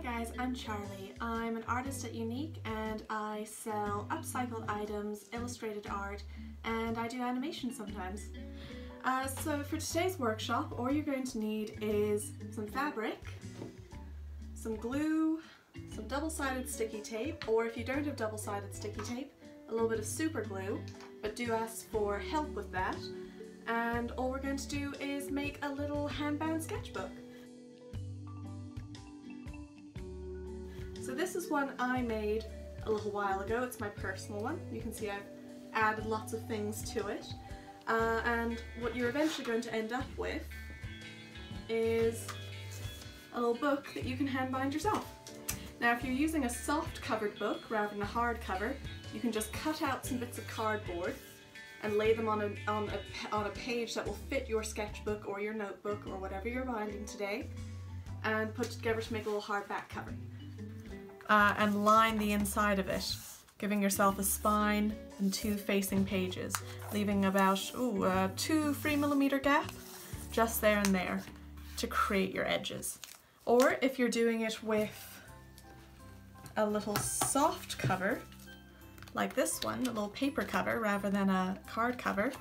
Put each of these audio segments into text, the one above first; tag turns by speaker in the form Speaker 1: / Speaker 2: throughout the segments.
Speaker 1: guys, I'm Charlie. I'm an artist at Unique and I sell upcycled items, illustrated art, and I do animation sometimes. So for today's workshop, all you're going to need is some fabric, some glue, some double-sided sticky tape, or if you don't have double-sided sticky tape, a little bit of super glue, but do ask for help with that. And all we're going to do is make a little hand-bound sketchbook. So this is one I made a little while ago. It's my personal one. You can see I've added lots of things to it. And what you're eventually going to end up with is a little book that you can hand bind yourself. Now if you're using a soft covered book rather than a hard cover, you can just cut out some bits of cardboard and lay them on a page that will fit your sketchbook or your notebook or whatever you're binding today, and put it together to make a little hardback cover. And line the inside of it, giving yourself a spine and two facing pages, leaving about a 2-3mm gap just there and there to create your edges. Or if you're doing it with a little soft cover, like this one, a little paper cover rather than a card cover,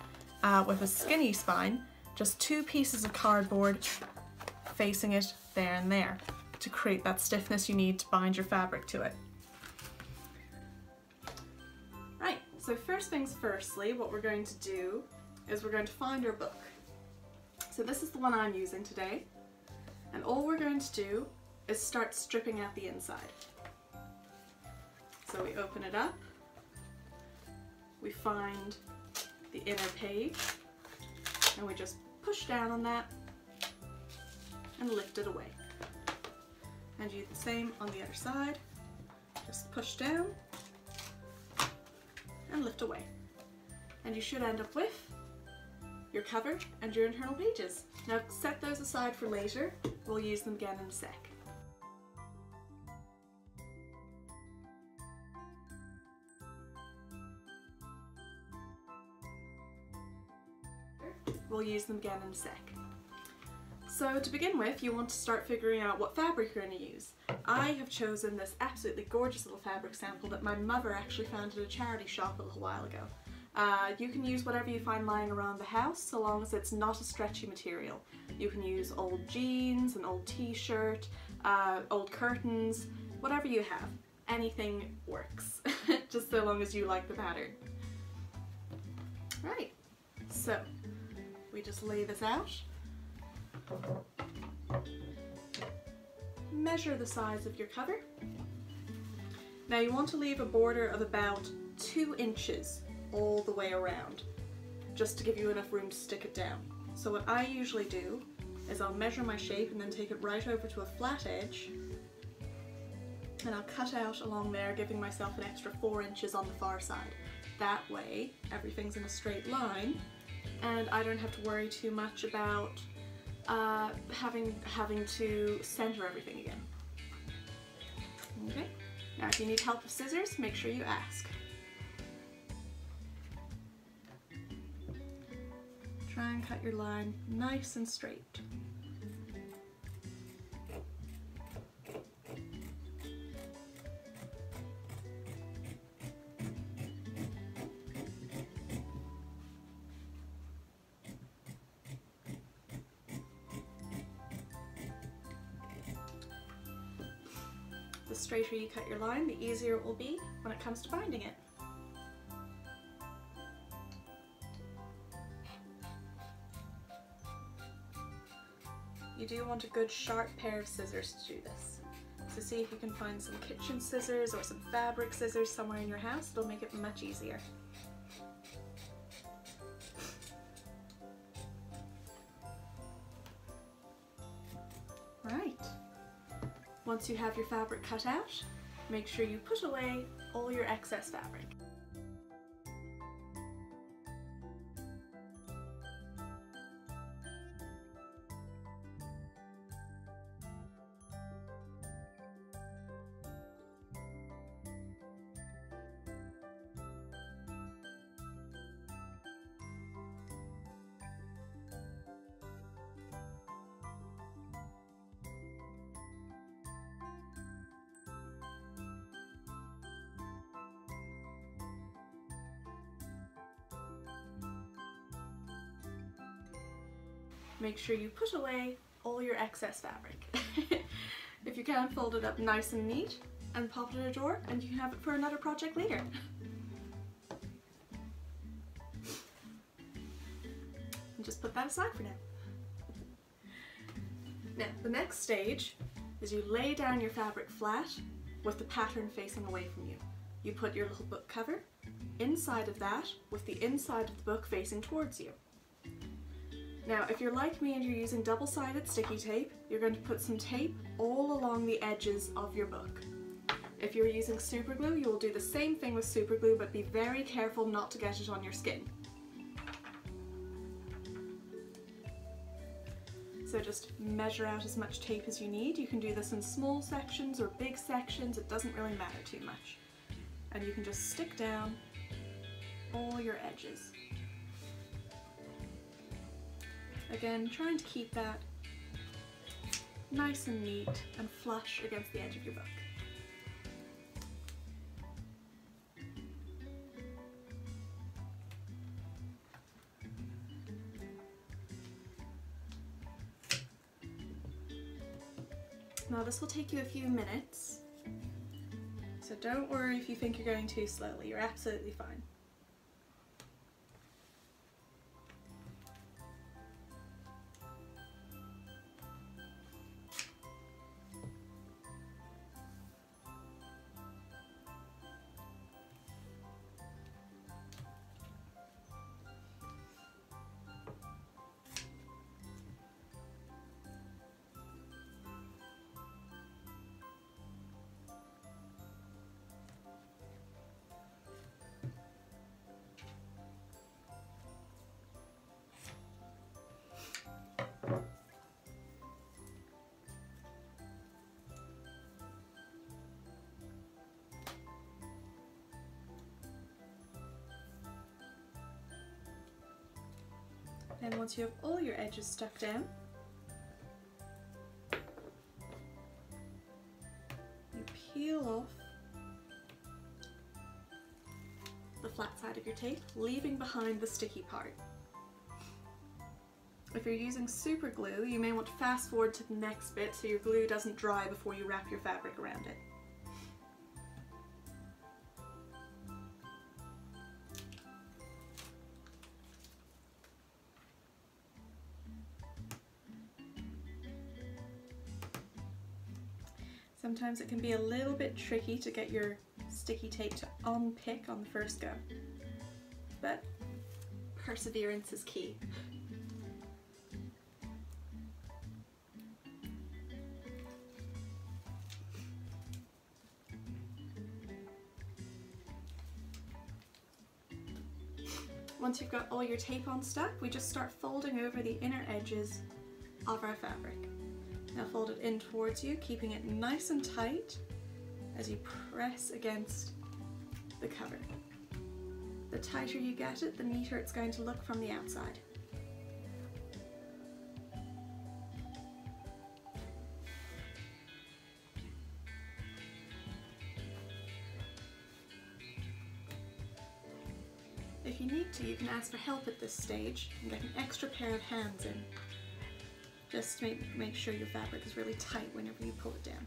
Speaker 1: with a skinny spine, just 2 pieces of cardboard facing it there and there to create that stiffness you need to bind your fabric to it. Right, so first things firstly, what we're going to do is we're going to find our book. So this is the one I'm using today, and all we're going to do is start stripping out the inside. So we open it up, we find the inner page, and we just push down on that and lift it away. And you do the same on the other side. Just push down and lift away. And you should end up with your cover and your internal pages. Now set those aside for later. We'll use them again in a sec. We'll use them again in a sec. So to begin with, you want to start figuring out what fabric you're going to use. I have chosen this absolutely gorgeous little fabric sample that my mother actually found at a charity shop a little while ago. You can use whatever you find lying around the house, so long as it's not a stretchy material. You can use old jeans, an old t-shirt, old curtains, whatever you have. Anything works, just so long as you like the pattern. Right, so we just lay this out. Measure the size of your cover. Now you want to leave a border of about 2 inches all the way around, just to give you enough room to stick it down. So what I usually do is I'll measure my shape and then take it right over to a flat edge, and I'll cut out along there, giving myself an extra 4 inches on the far side. That way everything's in a straight line and I don't have to worry too much about having to center everything again. Okay, now if you need help with scissors, make sure you ask. Try and cut your line nice and straight. The straighter you cut your line, the easier it will be when it comes to binding it. You do want a good sharp pair of scissors to do this. So see if you can find some kitchen scissors or some fabric scissors somewhere in your house. It'll make it much easier. Right. Once you have your fabric cut out, make sure you put away all your excess fabric. make sure you put away all your excess fabric. If you can, fold it up nice and neat and pop it in a drawer, and you can have it for another project later. And just put that aside for now. Now, the next stage is you lay down your fabric flat with the pattern facing away from you. You put your little book cover inside of that with the inside of the book facing towards you. Now, if you're like me and you're using double-sided sticky tape, you're going to put some tape all along the edges of your book. If you're using super glue, you will do the same thing with super glue, but be very careful not to get it on your skin. So just measure out as much tape as you need. You can do this in small sections or big sections, it doesn't really matter too much. And you can just stick down all your edges. Again, trying to keep that nice and neat and flush against the edge of your book. Now this will take you a few minutes, so don't worry if you think you're going too slowly, you're absolutely fine. And once you have all your edges stuck down, you peel off the flat side of your tape, leaving behind the sticky part. If you're using super glue, you may want to fast forward to the next bit so your glue doesn't dry before you wrap your fabric around it. Sometimes it can be a little bit tricky to get your sticky tape to unpick on the first go, but perseverance is key. Once you've got all your tape on stuck, we just start folding over the inner edges of our fabric. Now fold it in towards you, keeping it nice and tight as you press against the cover. The tighter you get it, the neater it's going to look from the outside. If you need to, you can ask for help at this stage and get an extra pair of hands in. Just to make sure your fabric is really tight whenever you pull it down.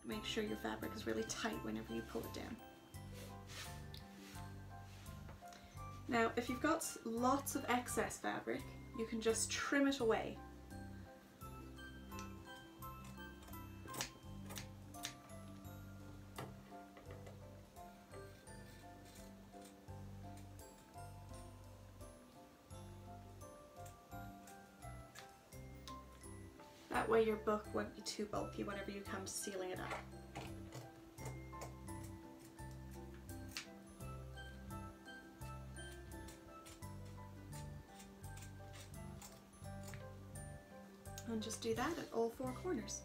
Speaker 1: Make sure your fabric is really tight whenever you pull it down. Now, if you've got lots of excess fabric, you can just trim it away. That way your book won't be too bulky whenever you come to sealing it up. And just do that at all 4 corners.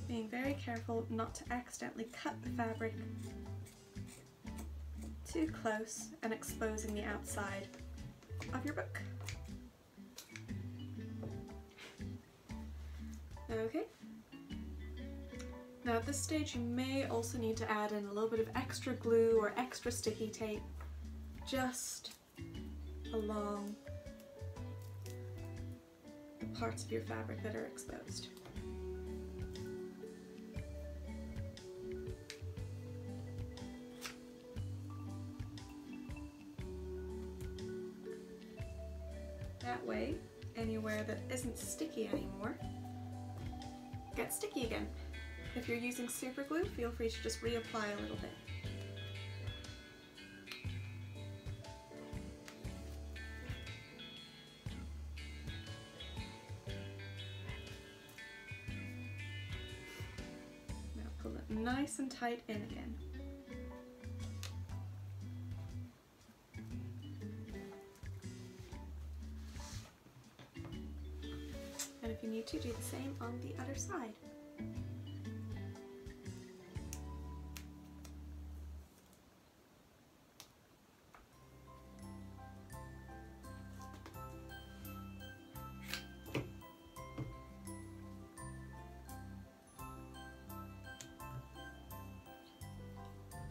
Speaker 1: Being very careful not to accidentally cut the fabric too close and exposing the outside of your book. Okay. Now at this stage you may also need to add in a little bit of extra glue or extra sticky tape just along the parts of your fabric that are exposed. That way, anywhere that isn't sticky anymore gets sticky again. If you're using super glue, feel free to just reapply a little bit. Now pull it nice and tight in again. And if you need to, do the same on the other side.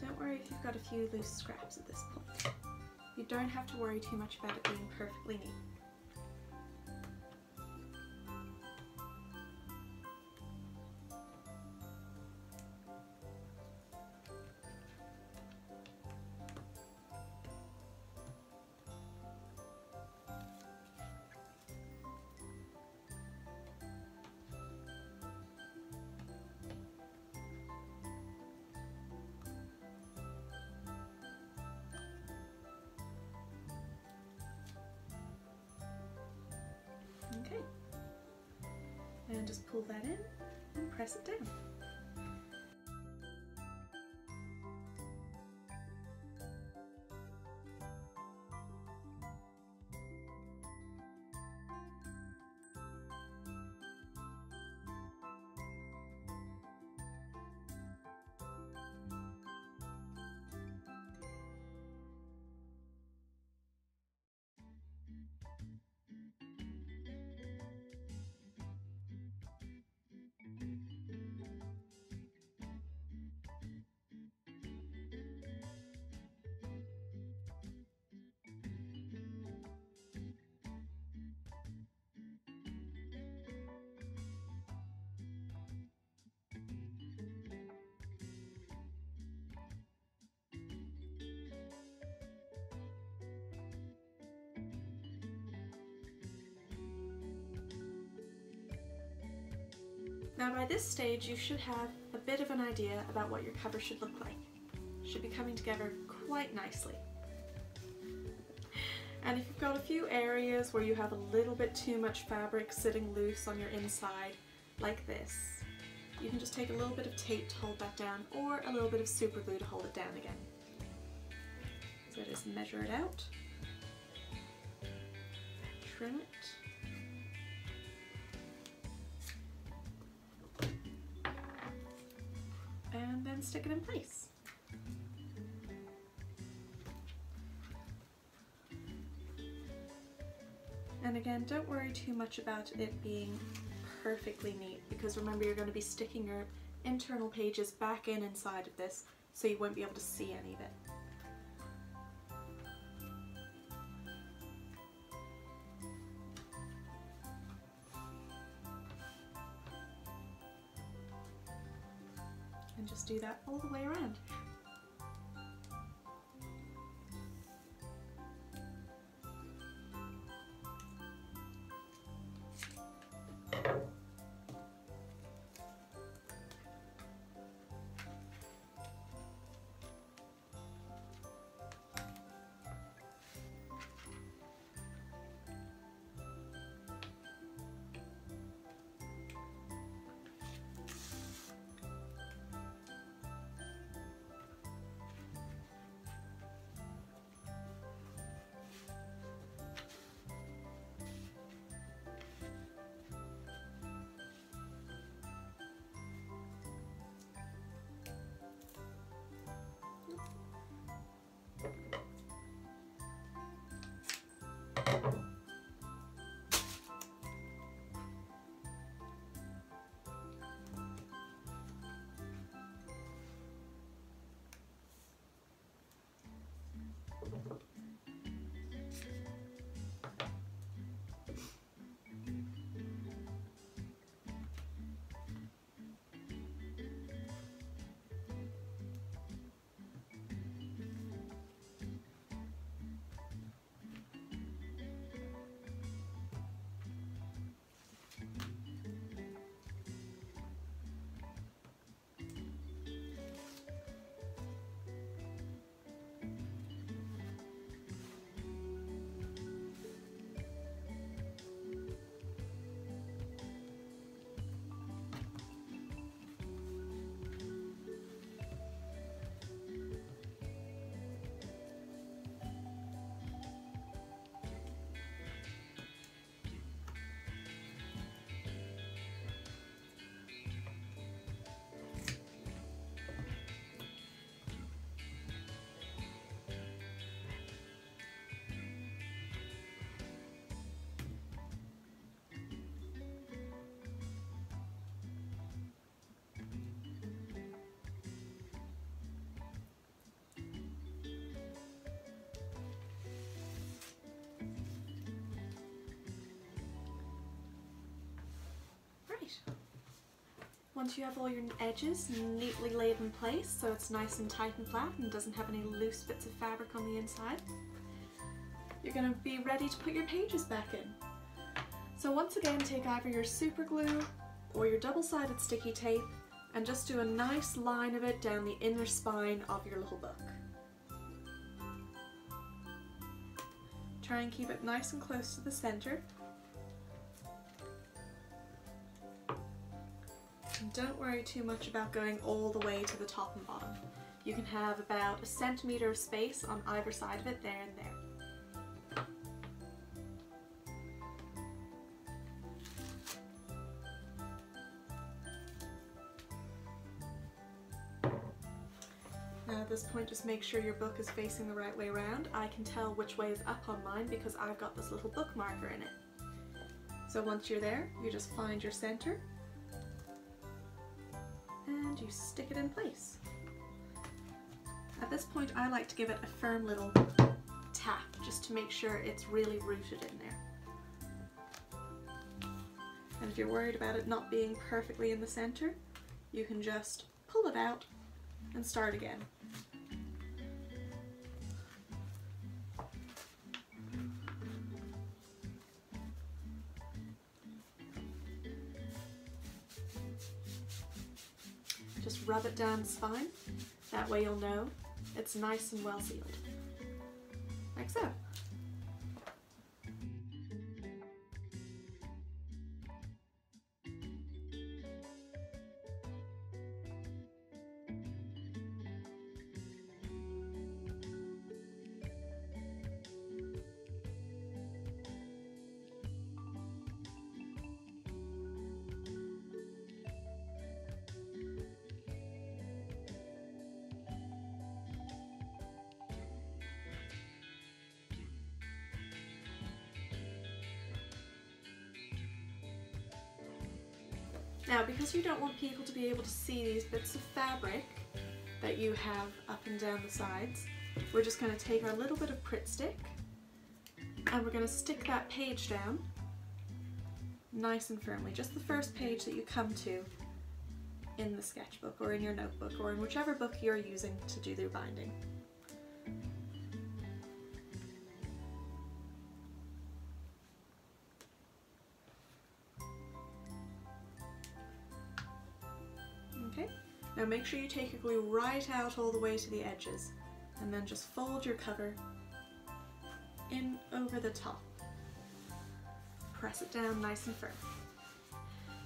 Speaker 1: Don't worry if you've got a few loose scraps at this point. You don't have to worry too much about it being perfectly neat. Okay, and just pull that in and press it down. Now by this stage you should have a bit of an idea about what your cover should look like. It should be coming together quite nicely. And if you've got a few areas where you have a little bit too much fabric sitting loose on your inside, like this, you can just take a little bit of tape to hold that down, or a little bit of super glue to hold it down again. So just measure it out, trim it, and then stick it in place. And again, don't worry too much about it being perfectly neat, because remember you're going to be sticking your internal pages back inside of this, so you won't be able to see any of it. And just do that all the way around. Once you have all your edges neatly laid in place so it's nice and tight and flat and doesn't have any loose bits of fabric on the inside, you're going to be ready to put your pages back in. So once again, take either your super glue or your double-sided sticky tape and just do a nice line of it down the inner spine of your little book. Try and keep it nice and close to the center. And don't worry too much about going all the way to the top and bottom. You can have about 1 centimeter of space on either side of it, there and there. Now at this point, just make sure your book is facing the right way around. I can tell which way is up on mine because I've got this little book marker in it. So once you're there, you just find your center and you stick it in place. At this point, I like to give it a firm little tap just to make sure it's really rooted in there. And if you're worried about it not being perfectly in the center, you can just pull it out and start again. Just rub it down the spine, that way you'll know it's nice and well sealed, like so. Now, because you don't want people to be able to see these bits of fabric that you have up and down the sides, we're just going to take our little bit of Pritt stick and we're going to stick that page down nice and firmly, just the first page that you come to in the sketchbook or in your notebook or in whichever book you're using to do their binding. Okay, now make sure you take your glue right out all the way to the edges and then just fold your cover in over the top. Press it down nice and firm.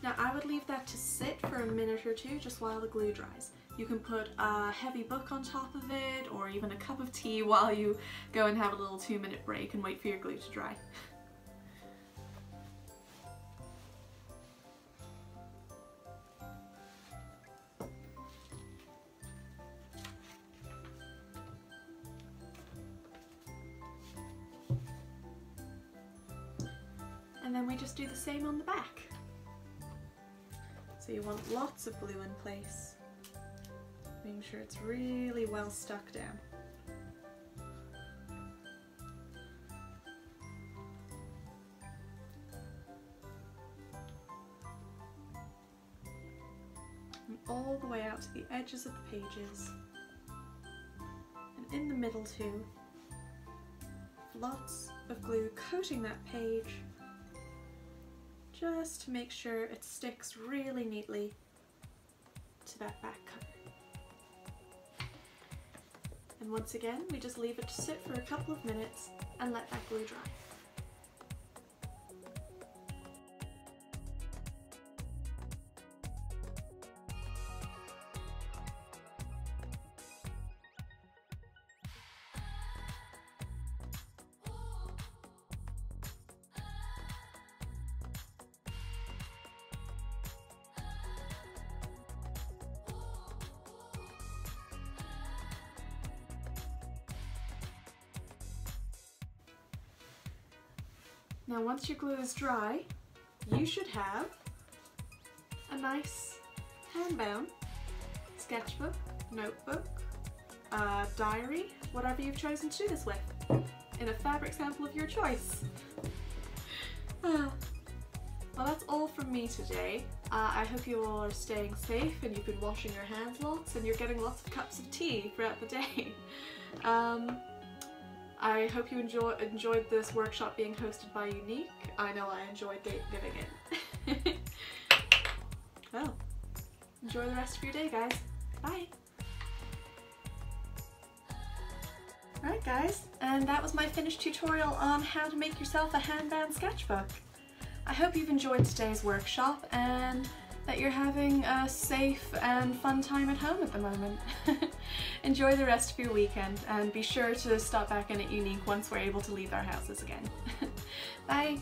Speaker 1: Now I would leave that to sit for a minute or two just while the glue dries. You can put a heavy book on top of it or even a cup of tea while you go and have a little 2-minute break and wait for your glue to dry. And then we just do the same on the back. So you want lots of glue in place, making sure it's really well stuck down. And all the way out to the edges of the pages. And in the middle too. Lots of glue coating that page, just to make sure it sticks really neatly to that back cover. And once again, we just leave it to sit for a couple of minutes and let that glue dry. Now once your glue is dry, you should have a nice hand-bound sketchbook, notebook, diary, whatever you've chosen to do this with, in a fabric sample of your choice. Well, that's all from from me today. I hope you all are staying safe and you've been washing your hands lots and you're getting lots of cups of tea throughout the day. I hope you enjoyed this workshop being hosted by Unique. I know I enjoyed giving it. Well, enjoy the rest of your day, guys. Bye! Alright guys, and that was my finished tutorial on how to make yourself a handbound sketchbook. I hope you've enjoyed today's workshop and that you're having a safe and fun time at home at the moment. Enjoy the rest of your weekend and be sure to stop back in at Unique once we're able to leave our houses again. Bye!